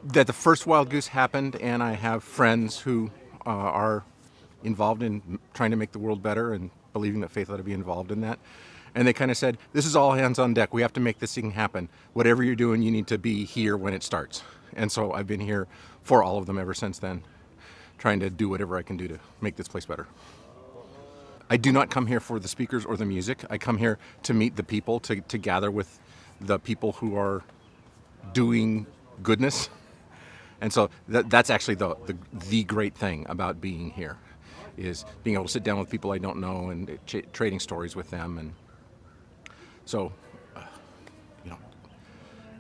that the first Wild Goose happened, and I have friends who are involved in trying to make the world better and believing that faith ought to be involved in that. And they kind of said, this is all hands on deck. We have to make this thing happen. Whatever you're doing, you need to be here when it starts. And so I've been here for all of them ever since then, trying to do whatever I can do to make this place better. I do not come here for the speakers or the music. I come here to meet the people, to gather with the people who are doing goodness. And so that's actually the great thing about being here, is being able to sit down with people I don't know and trading stories with them. And so, you know,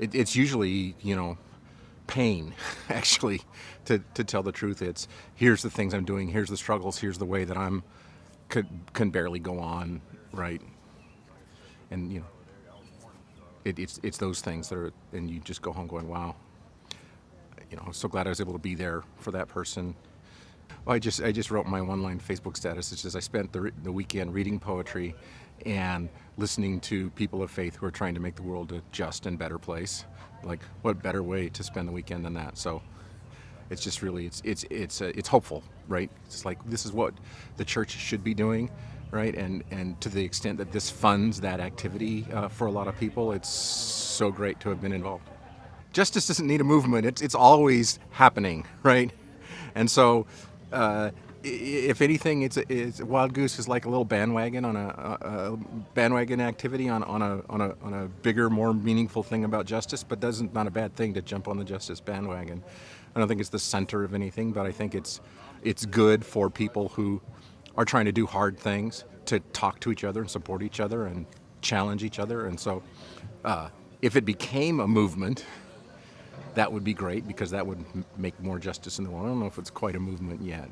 it's usually, pain, actually, to tell the truth. It's, here's the things I'm doing, here's the struggles, here's the way that I'm can barely go on, right? And it's those things that are, and you just go home going, wow. I'm so glad I was able to be there for that person. Well, I just wrote my one-line Facebook status. It says I spent the weekend reading poetry and listening to people of faith who are trying to make the world a just and better place. Like, what better way to spend the weekend than that? So it's just really, it's hopeful, right? It's like, this is what the church should be doing, right? And to the extent that this funds that activity for a lot of people, it's so great to have been involved. Justice doesn't need a movement. It's always happening, right? And so, if anything, it's Wild Goose is like a little bandwagon on a bandwagon activity on a bigger, more meaningful thing about justice. But doesn't not a bad thing to jump on the justice bandwagon. I don't think it's the center of anything, but I think it's good for people who are trying to do hard things to talk to each other and support each other and challenge each other. And so, if it became a movement, that would be great, because that would make more justice in the world. I don't know if it's quite a movement yet.